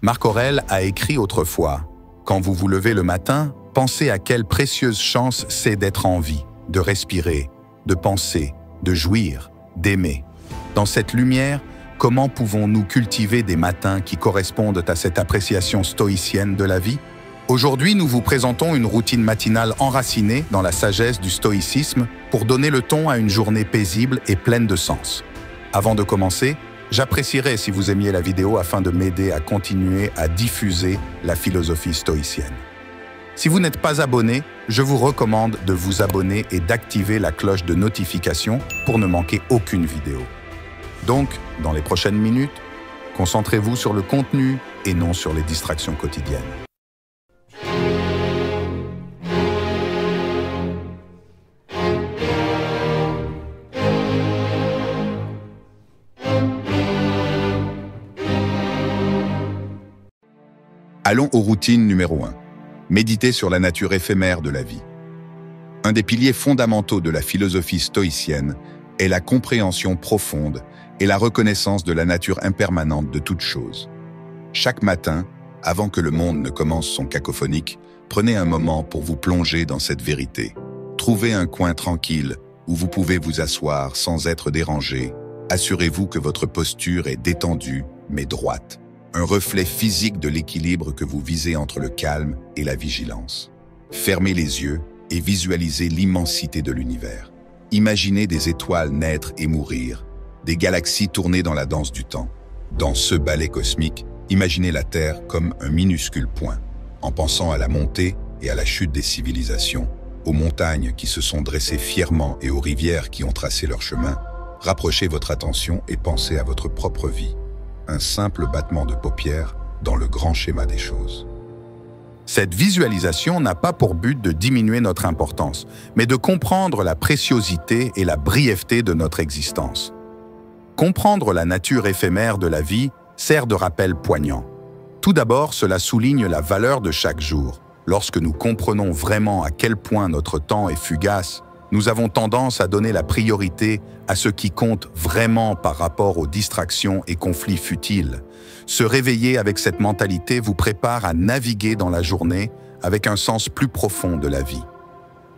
Marc Aurèle a écrit autrefois « Quand vous vous levez le matin, pensez à quelle précieuse chance c'est d'être en vie, de respirer, de penser, de jouir, d'aimer. Dans cette lumière, comment pouvons-nous cultiver des matins qui correspondent à cette appréciation stoïcienne de la vie ?» Aujourd'hui, nous vous présentons une routine matinale enracinée dans la sagesse du stoïcisme pour donner le ton à une journée paisible et pleine de sens. Avant de commencer, j'apprécierais si vous aimiez la vidéo afin de m'aider à continuer à diffuser la philosophie stoïcienne. Si vous n'êtes pas abonné, je vous recommande de vous abonner et d'activer la cloche de notification pour ne manquer aucune vidéo. Donc, dans les prochaines minutes, concentrez-vous sur le contenu et non sur les distractions quotidiennes. Allons aux routines numéro 1. Méditer sur la nature éphémère de la vie. Un des piliers fondamentaux de la philosophie stoïcienne est la compréhension profonde et la reconnaissance de la nature impermanente de toute chose. Chaque matin, avant que le monde ne commence son cacophonique, prenez un moment pour vous plonger dans cette vérité. Trouvez un coin tranquille où vous pouvez vous asseoir sans être dérangé. Assurez-vous que votre posture est détendue mais droite. Un reflet physique de l'équilibre que vous visez entre le calme et la vigilance. Fermez les yeux et visualisez l'immensité de l'univers. Imaginez des étoiles naître et mourir, des galaxies tourner dans la danse du temps. Dans ce ballet cosmique, imaginez la Terre comme un minuscule point. En pensant à la montée et à la chute des civilisations, aux montagnes qui se sont dressées fièrement et aux rivières qui ont tracé leur chemin, rapprochez votre attention et pensez à votre propre vie. Un simple battement de paupières dans le grand schéma des choses. Cette visualisation n'a pas pour but de diminuer notre importance, mais de comprendre la préciosité et la brièveté de notre existence. Comprendre la nature éphémère de la vie sert de rappel poignant. Tout d'abord, cela souligne la valeur de chaque jour. Lorsque nous comprenons vraiment à quel point notre temps est fugace, nous avons tendance à donner la priorité à ce qui compte vraiment par rapport aux distractions et conflits futiles. Se réveiller avec cette mentalité vous prépare à naviguer dans la journée avec un sens plus profond de la vie.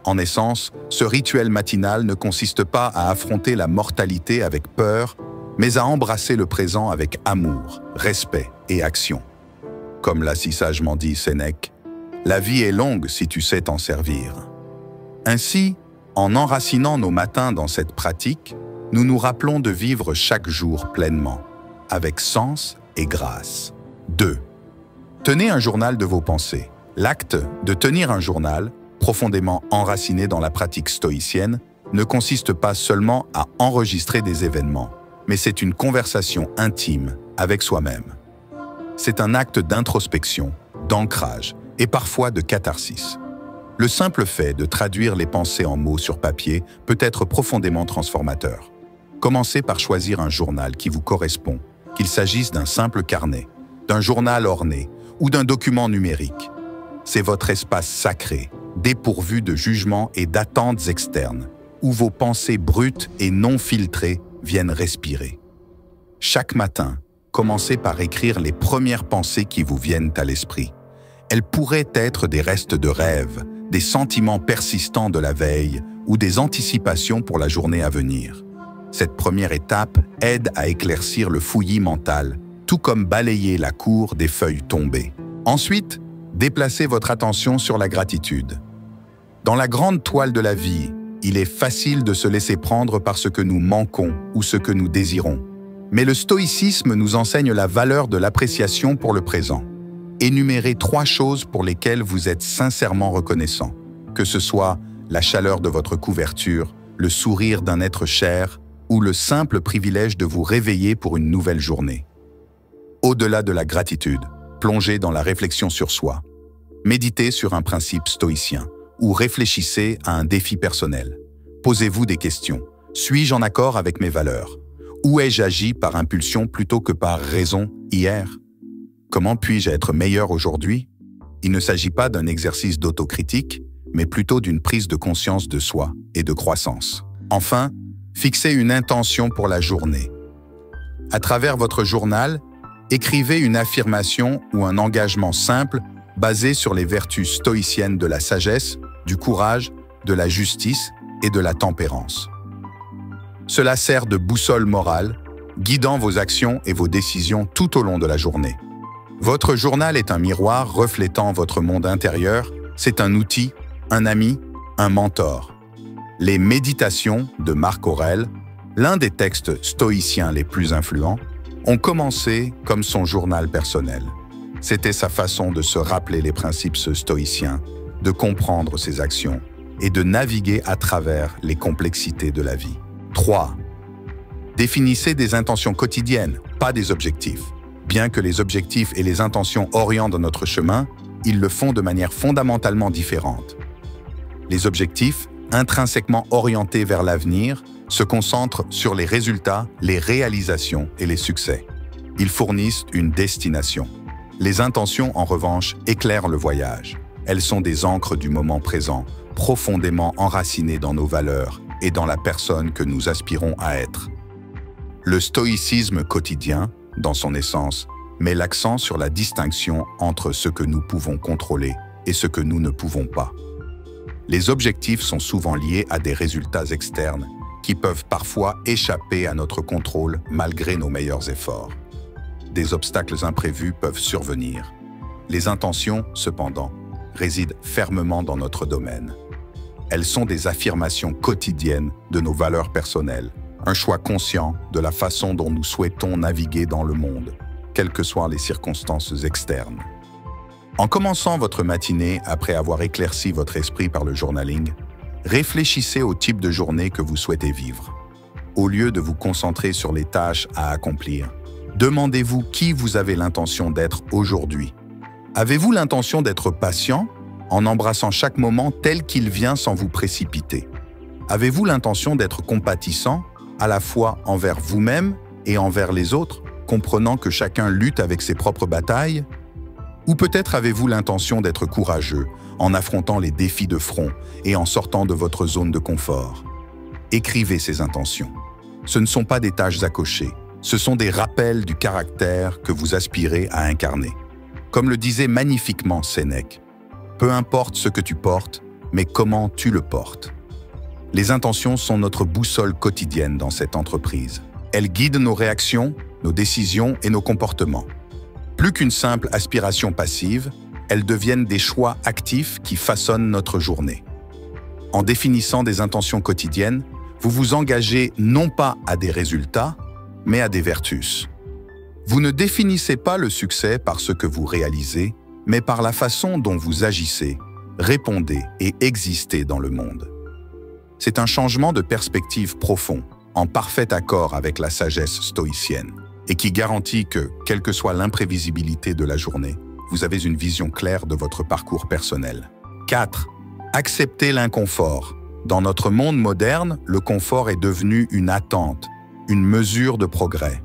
En essence, ce rituel matinal ne consiste pas à affronter la mortalité avec peur, mais à embrasser le présent avec amour, respect et action. Comme l'a si sagement dit Sénèque, « La vie est longue si tu sais t'en servir ». Ainsi, en enracinant nos matins dans cette pratique, nous nous rappelons de vivre chaque jour pleinement, avec sens et grâce. 2. Tenez un journal de vos pensées. L'acte de tenir un journal, profondément enraciné dans la pratique stoïcienne, ne consiste pas seulement à enregistrer des événements, mais c'est une conversation intime avec soi-même. C'est un acte d'introspection, d'ancrage et parfois de catharsis. Le simple fait de traduire les pensées en mots sur papier peut être profondément transformateur. Commencez par choisir un journal qui vous correspond, qu'il s'agisse d'un simple carnet, d'un journal orné ou d'un document numérique. C'est votre espace sacré, dépourvu de jugements et d'attentes externes, où vos pensées brutes et non filtrées viennent respirer. Chaque matin, commencez par écrire les premières pensées qui vous viennent à l'esprit. Elles pourraient être des restes de rêves, des sentiments persistants de la veille ou des anticipations pour la journée à venir. Cette première étape aide à éclaircir le fouillis mental, tout comme balayer la cour des feuilles tombées. Ensuite, déplacez votre attention sur la gratitude. Dans la grande toile de la vie, il est facile de se laisser prendre par ce que nous manquons ou ce que nous désirons. Mais le stoïcisme nous enseigne la valeur de l'appréciation pour le présent. Énumérez 3 choses pour lesquelles vous êtes sincèrement reconnaissant, que ce soit la chaleur de votre couverture, le sourire d'un être cher ou le simple privilège de vous réveiller pour une nouvelle journée. Au-delà de la gratitude, plongez dans la réflexion sur soi. Méditez sur un principe stoïcien ou réfléchissez à un défi personnel. Posez-vous des questions. Suis-je en accord avec mes valeurs? Où ai-je agi par impulsion plutôt que par raison hier? Comment puis-je être meilleur aujourd'hui? Il ne s'agit pas d'un exercice d'autocritique, mais plutôt d'une prise de conscience de soi et de croissance. Enfin, fixez une intention pour la journée. À travers votre journal, Écrivez une affirmation ou un engagement simple basé sur les vertus stoïciennes de la sagesse, du courage, de la justice et de la tempérance. Cela sert de boussole morale, guidant vos actions et vos décisions tout au long de la journée. Votre journal est un miroir reflétant votre monde intérieur, c'est un outil, un ami, un mentor. Les Méditations de Marc Aurèle, l'un des textes stoïciens les plus influents, ont commencé comme son journal personnel. C'était sa façon de se rappeler les principes stoïciens, de comprendre ses actions et de naviguer à travers les complexités de la vie. 3. Définissez des intentions quotidiennes, pas des objectifs. Bien que les objectifs et les intentions orientent notre chemin, ils le font de manière fondamentalement différente. Les objectifs, intrinsèquement orientés vers l'avenir, se concentrent sur les résultats, les réalisations et les succès. Ils fournissent une destination. Les intentions, en revanche, éclairent le voyage. Elles sont des ancres du moment présent, profondément enracinées dans nos valeurs et dans la personne que nous aspirons à être. Le stoïcisme quotidien, dans son essence, met l'accent sur la distinction entre ce que nous pouvons contrôler et ce que nous ne pouvons pas. Les objectifs sont souvent liés à des résultats externes qui peuvent parfois échapper à notre contrôle malgré nos meilleurs efforts. Des obstacles imprévus peuvent survenir. Les intentions, cependant, résident fermement dans notre domaine. Elles sont des affirmations quotidiennes de nos valeurs personnelles, un choix conscient de la façon dont nous souhaitons naviguer dans le monde, quelles que soient les circonstances externes. En commençant votre matinée après avoir éclairci votre esprit par le journaling, réfléchissez au type de journée que vous souhaitez vivre. Au lieu de vous concentrer sur les tâches à accomplir, demandez-vous qui vous avez l'intention d'être aujourd'hui. Avez-vous l'intention d'être patient, en embrassant chaque moment tel qu'il vient sans vous précipiter? Avez-vous l'intention d'être compatissant, à la fois envers vous-même et envers les autres, comprenant que chacun lutte avec ses propres batailles? Ou peut-être avez-vous l'intention d'être courageux, en affrontant les défis de front et en sortant de votre zone de confort? Écrivez ces intentions. Ce ne sont pas des tâches à cocher, ce sont des rappels du caractère que vous aspirez à incarner. Comme le disait magnifiquement Sénèque, « Peu importe ce que tu portes, mais comment tu le portes ». Les intentions sont notre boussole quotidienne dans cette entreprise. Elles guident nos réactions, nos décisions et nos comportements. Plus qu'une simple aspiration passive, elles deviennent des choix actifs qui façonnent notre journée. En définissant des intentions quotidiennes, vous vous engagez non pas à des résultats, mais à des vertus. Vous ne définissez pas le succès par ce que vous réalisez, mais par la façon dont vous agissez, répondez et existez dans le monde. C'est un changement de perspective profond, en parfait accord avec la sagesse stoïcienne, et qui garantit que, quelle que soit l'imprévisibilité de la journée, vous avez une vision claire de votre parcours personnel. 4. Acceptez l'inconfort. Dans notre monde moderne, le confort est devenu une attente, une mesure de progrès.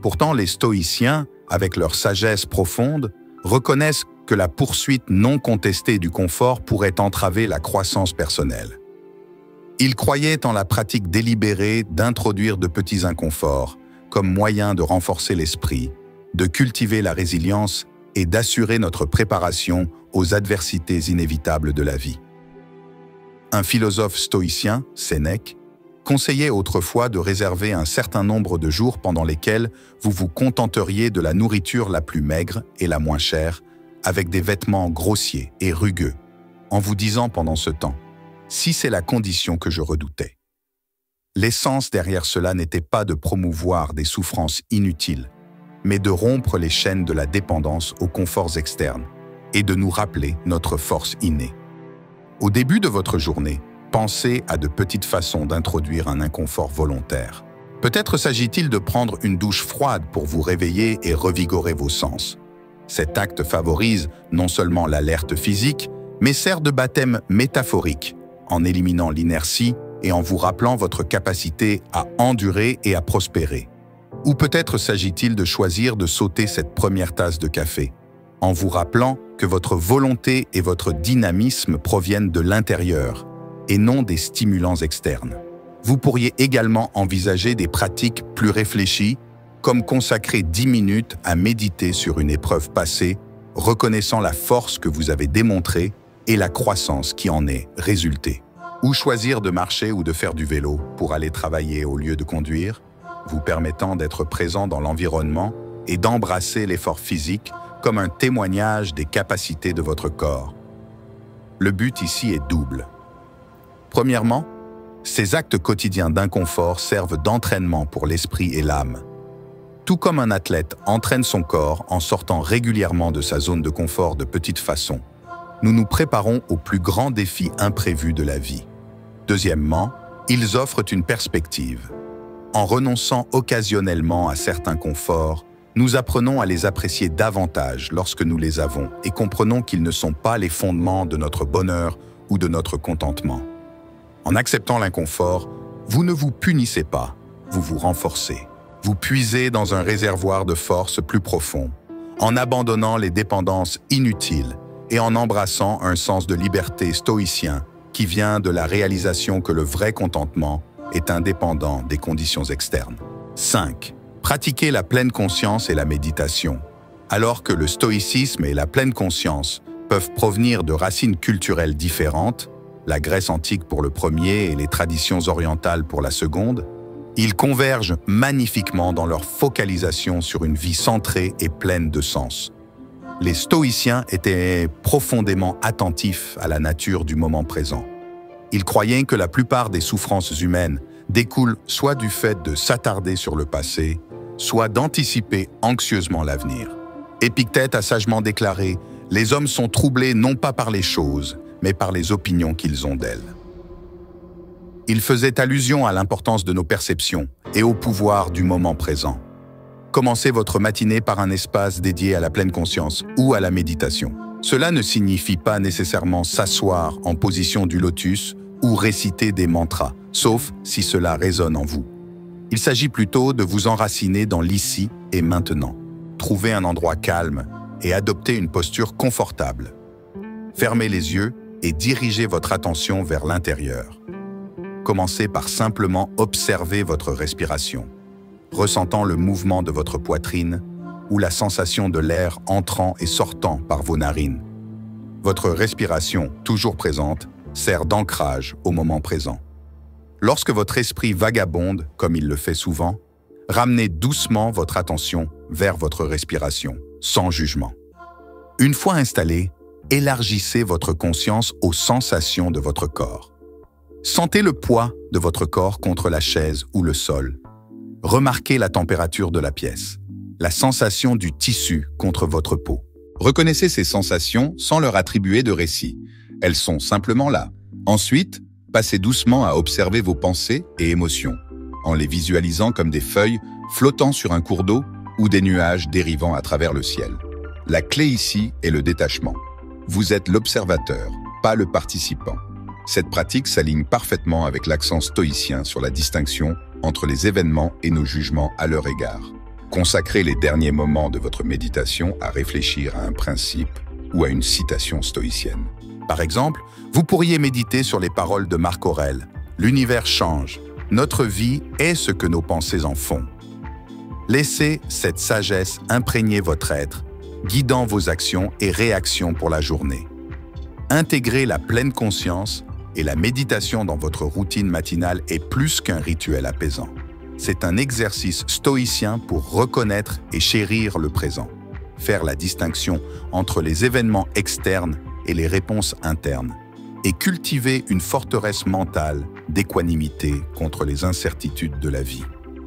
Pourtant, les stoïciens, avec leur sagesse profonde, reconnaissent que la poursuite non contestée du confort pourrait entraver la croissance personnelle. Ils croyaient en la pratique délibérée d'introduire de petits inconforts, comme moyen de renforcer l'esprit, de cultiver la résilience et d'assurer notre préparation aux adversités inévitables de la vie. Un philosophe stoïcien, Sénèque, conseillait autrefois de réserver un certain nombre de jours pendant lesquels vous vous contenteriez de la nourriture la plus maigre et la moins chère, avec des vêtements grossiers et rugueux, en vous disant pendant ce temps « si c'est la condition que je redoutais ». L'essence derrière cela n'était pas de promouvoir des souffrances inutiles, mais de rompre les chaînes de la dépendance aux conforts externes et de nous rappeler notre force innée. Au début de votre journée, pensez à de petites façons d'introduire un inconfort volontaire. Peut-être s'agit-il de prendre une douche froide pour vous réveiller et revigorer vos sens. Cet acte favorise non seulement l'alerte physique, mais sert de baptême métaphorique, en éliminant l'inertie et en vous rappelant votre capacité à endurer et à prospérer. Ou peut-être s'agit-il de choisir de sauter cette première tasse de café, en vous rappelant que votre volonté et votre dynamisme proviennent de l'intérieur et non des stimulants externes. Vous pourriez également envisager des pratiques plus réfléchies, comme consacrer 10 minutes à méditer sur une épreuve passée, reconnaissant la force que vous avez démontrée et la croissance qui en est résultée. Ou choisir de marcher ou de faire du vélo pour aller travailler au lieu de conduire, vous permettant d'être présent dans l'environnement et d'embrasser l'effort physique comme un témoignage des capacités de votre corps. Le but ici est double. Premièrement, ces actes quotidiens d'inconfort servent d'entraînement pour l'esprit et l'âme. Tout comme un athlète entraîne son corps en sortant régulièrement de sa zone de confort de petite façon, nous nous préparons aux plus grands défis imprévus de la vie. Deuxièmement, ils offrent une perspective. En renonçant occasionnellement à certains conforts, nous apprenons à les apprécier davantage lorsque nous les avons et comprenons qu'ils ne sont pas les fondements de notre bonheur ou de notre contentement. En acceptant l'inconfort, vous ne vous punissez pas, vous vous renforcez. Vous puisez dans un réservoir de force plus profond, en abandonnant les dépendances inutiles et en embrassant un sens de liberté stoïcien qui vient de la réalisation que le vrai contentement est indépendant des conditions externes. 5. Pratiquez la pleine conscience et la méditation. Alors que le stoïcisme et la pleine conscience peuvent provenir de racines culturelles différentes, la Grèce antique pour le premier et les traditions orientales pour la seconde, ils convergent magnifiquement dans leur focalisation sur une vie centrée et pleine de sens. Les stoïciens étaient profondément attentifs à la nature du moment présent. Ils croyaient que la plupart des souffrances humaines découlent soit du fait de s'attarder sur le passé, soit d'anticiper anxieusement l'avenir. Épictète a sagement déclaré « Les hommes sont troublés non pas par les choses, mais par les opinions qu'ils ont d'elles ». Il faisait allusion à l'importance de nos perceptions et au pouvoir du moment présent. Commencez votre matinée par un espace dédié à la pleine conscience ou à la méditation. Cela ne signifie pas nécessairement s'asseoir en position du lotus ou réciter des mantras, sauf si cela résonne en vous. Il s'agit plutôt de vous enraciner dans l'ici et maintenant. Trouvez un endroit calme et adoptez une posture confortable. Fermez les yeux et dirigez votre attention vers l'intérieur. Commencez par simplement observer votre respiration, ressentant le mouvement de votre poitrine ou la sensation de l'air entrant et sortant par vos narines. Votre respiration, toujours présente, sert d'ancrage au moment présent. Lorsque votre esprit vagabonde, comme il le fait souvent, ramenez doucement votre attention vers votre respiration, sans jugement. Une fois installé, élargissez votre conscience aux sensations de votre corps. Sentez le poids de votre corps contre la chaise ou le sol. Remarquez la température de la pièce, la sensation du tissu contre votre peau. Reconnaissez ces sensations sans leur attribuer de récit. Elles sont simplement là. Ensuite, passez doucement à observer vos pensées et émotions, en les visualisant comme des feuilles flottant sur un cours d'eau ou des nuages dérivant à travers le ciel. La clé ici est le détachement. Vous êtes l'observateur, pas le participant. Cette pratique s'aligne parfaitement avec l'accent stoïcien sur la distinction entre les événements et nos jugements à leur égard. Consacrez les derniers moments de votre méditation à réfléchir à un principe ou à une citation stoïcienne. Par exemple, vous pourriez méditer sur les paroles de Marc Aurèle. L'univers change. Notre vie est ce que nos pensées en font. Laissez cette sagesse imprégner votre être, guidant vos actions et réactions pour la journée. Intégrez la pleine conscience et la méditation dans votre routine matinale est plus qu'un rituel apaisant. C'est un exercice stoïcien pour reconnaître et chérir le présent, faire la distinction entre les événements externes et les réponses internes, et cultiver une forteresse mentale d'équanimité contre les incertitudes de la vie.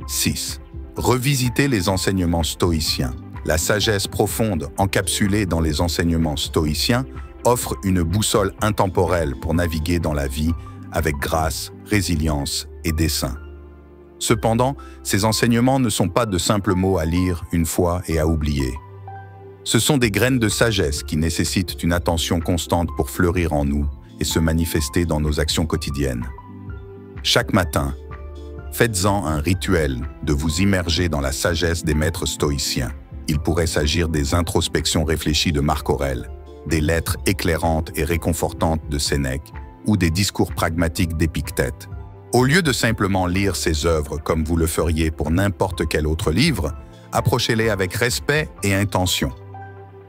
6. Revisitez les enseignements stoïciens. La sagesse profonde encapsulée dans les enseignements stoïciens offre une boussole intemporelle pour naviguer dans la vie avec grâce, résilience et dessein. Cependant, ces enseignements ne sont pas de simples mots à lire une fois et à oublier. Ce sont des graines de sagesse qui nécessitent une attention constante pour fleurir en nous et se manifester dans nos actions quotidiennes. Chaque matin, faites-en un rituel de vous immerger dans la sagesse des maîtres stoïciens. Il pourrait s'agir des introspections réfléchies de Marc Aurèle, des lettres éclairantes et réconfortantes de Sénèque ou des discours pragmatiques d'Épictète. Au lieu de simplement lire ces œuvres comme vous le feriez pour n'importe quel autre livre, approchez-les avec respect et intention.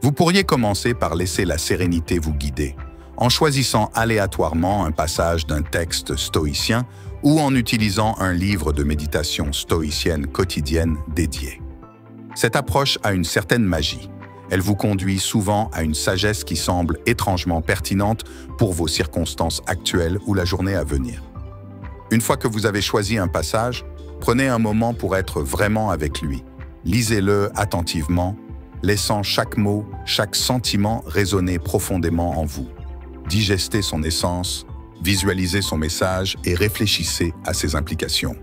Vous pourriez commencer par laisser la sérénité vous guider, en choisissant aléatoirement un passage d'un texte stoïcien ou en utilisant un livre de méditation stoïcienne quotidienne dédié. Cette approche a une certaine magie. Elle vous conduit souvent à une sagesse qui semble étrangement pertinente pour vos circonstances actuelles ou la journée à venir. Une fois que vous avez choisi un passage, prenez un moment pour être vraiment avec lui. Lisez-le attentivement, laissant chaque mot, chaque sentiment résonner profondément en vous. Digestez son essence, visualisez son message et réfléchissez à ses implications.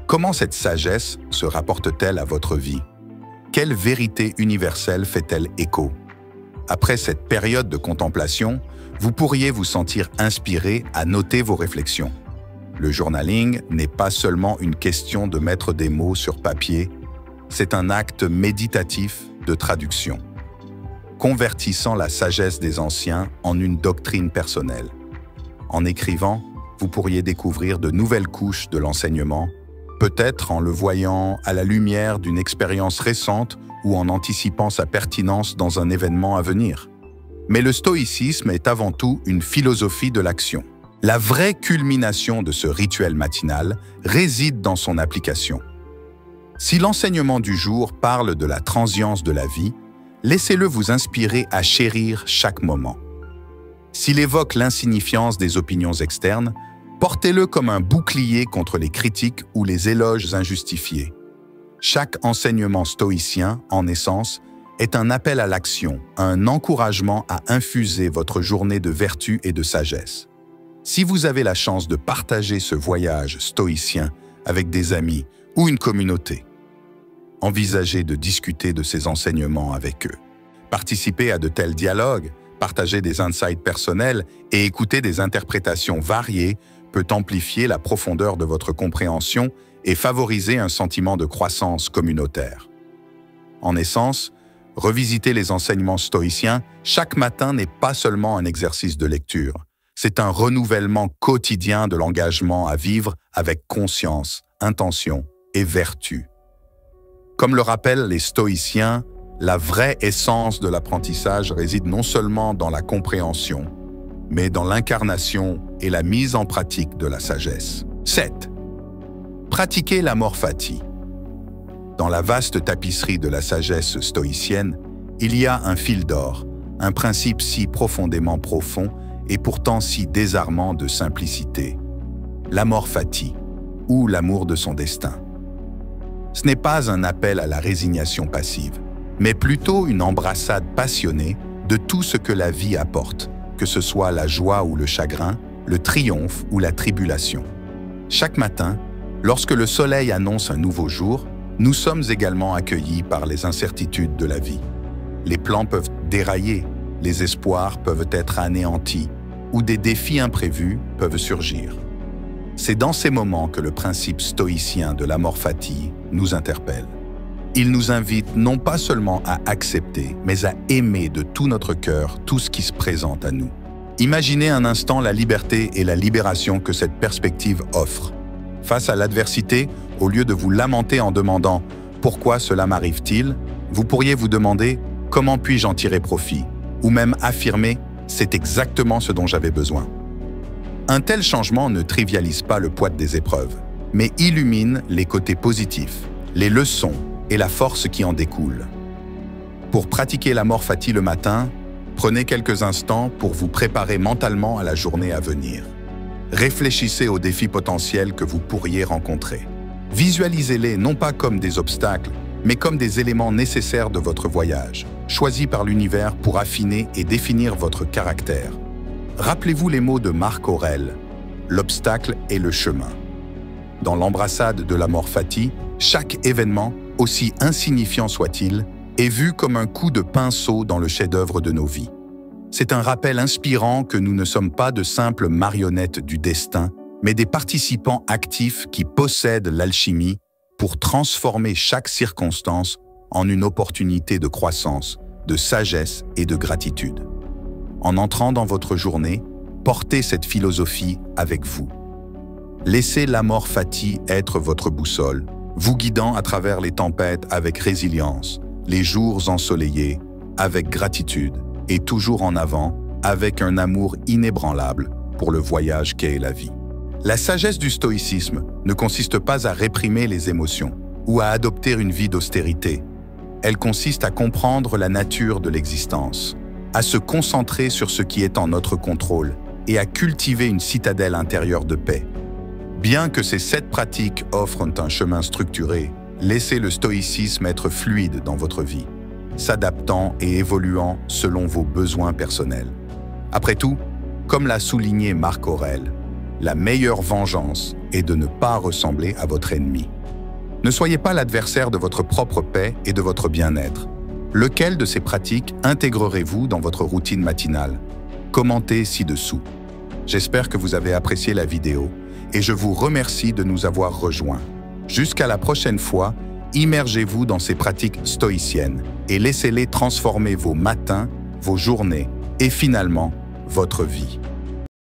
Comment cette sagesse se rapporte-t-elle à votre vie? Quelle vérité universelle fait-elle écho? Après cette période de contemplation, vous pourriez vous sentir inspiré à noter vos réflexions. Le journaling n'est pas seulement une question de mettre des mots sur papier, c'est un acte méditatif de traduction, convertissant la sagesse des anciens en une doctrine personnelle. En écrivant, vous pourriez découvrir de nouvelles couches de l'enseignement, peut-être en le voyant à la lumière d'une expérience récente ou en anticipant sa pertinence dans un événement à venir. Mais le stoïcisme est avant tout une philosophie de l'action. La vraie culmination de ce rituel matinal réside dans son application. Si l'enseignement du jour parle de la transience de la vie, laissez-le vous inspirer à chérir chaque moment. S'il évoque l'insignifiance des opinions externes, portez-le comme un bouclier contre les critiques ou les éloges injustifiés. Chaque enseignement stoïcien, en essence, est un appel à l'action, un encouragement à infuser votre journée de vertu et de sagesse. Si vous avez la chance de partager ce voyage stoïcien avec des amis ou une communauté, envisagez de discuter de ces enseignements avec eux. Participez à de tels dialogues, partager des insights personnels et écouter des interprétations variées peut amplifier la profondeur de votre compréhension et favoriser un sentiment de croissance communautaire. En essence, revisiter les enseignements stoïciens chaque matin n'est pas seulement un exercice de lecture, c'est un renouvellement quotidien de l'engagement à vivre avec conscience, intention et vertu. Comme le rappellent les stoïciens, la vraie essence de l'apprentissage réside non seulement dans la compréhension, mais dans l'incarnation et la mise en pratique de la sagesse. 7. Pratiquez l'amor fati. Dans la vaste tapisserie de la sagesse stoïcienne, il y a un fil d'or, un principe si profondément profond et pourtant si désarmant de simplicité. L'amor fati, ou l'amour de son destin. Ce n'est pas un appel à la résignation passive, mais plutôt une embrassade passionnée de tout ce que la vie apporte, que ce soit la joie ou le chagrin, le triomphe ou la tribulation. Chaque matin, lorsque le soleil annonce un nouveau jour, nous sommes également accueillis par les incertitudes de la vie. Les plans peuvent dérailler, les espoirs peuvent être anéantis, ou des défis imprévus peuvent surgir. C'est dans ces moments que le principe stoïcien de l'amor fati nous interpelle. Il nous invite non pas seulement à accepter, mais à aimer de tout notre cœur tout ce qui se présente à nous. Imaginez un instant la liberté et la libération que cette perspective offre. Face à l'adversité, au lieu de vous lamenter en demandant « Pourquoi cela m'arrive-t-il ?», vous pourriez vous demander « Comment puis-je en tirer profit ?» ou même affirmer « C'est exactement ce dont j'avais besoin ». Un tel changement ne trivialise pas le poids des épreuves, mais illumine les côtés positifs, les leçons et la force qui en découle. Pour pratiquer l'amor fati le matin, prenez quelques instants pour vous préparer mentalement à la journée à venir. Réfléchissez aux défis potentiels que vous pourriez rencontrer. Visualisez-les non pas comme des obstacles, mais comme des éléments nécessaires de votre voyage, choisis par l'univers pour affiner et définir votre caractère. Rappelez-vous les mots de Marc Aurèle, « L'obstacle est le chemin ». Dans l'embrassade de l'amor fati, chaque événement, aussi insignifiant soit-il, est vu comme un coup de pinceau dans le chef-d'œuvre de nos vies. C'est un rappel inspirant que nous ne sommes pas de simples marionnettes du destin, mais des participants actifs qui possèdent l'alchimie pour transformer chaque circonstance en une opportunité de croissance, de sagesse et de gratitude. En entrant dans votre journée, portez cette philosophie avec vous. Laissez l'amor fati être votre boussole, vous guidant à travers les tempêtes avec résilience, les jours ensoleillés avec gratitude et toujours en avant avec un amour inébranlable pour le voyage qu'est la vie. La sagesse du stoïcisme ne consiste pas à réprimer les émotions ou à adopter une vie d'austérité. Elle consiste à comprendre la nature de l'existence, à se concentrer sur ce qui est en notre contrôle et à cultiver une citadelle intérieure de paix. Bien que ces 7 pratiques offrent un chemin structuré, laissez le stoïcisme être fluide dans votre vie, s'adaptant et évoluant selon vos besoins personnels. Après tout, comme l'a souligné Marc Aurèle, la meilleure vengeance est de ne pas ressembler à votre ennemi. Ne soyez pas l'adversaire de votre propre paix et de votre bien-être. Lequel de ces pratiques intégrerez-vous dans votre routine matinale? Commentez ci-dessous. J'espère que vous avez apprécié la vidéo et je vous remercie de nous avoir rejoints. Jusqu'à la prochaine fois, immergez-vous dans ces pratiques stoïciennes et laissez-les transformer vos matins, vos journées et finalement, votre vie.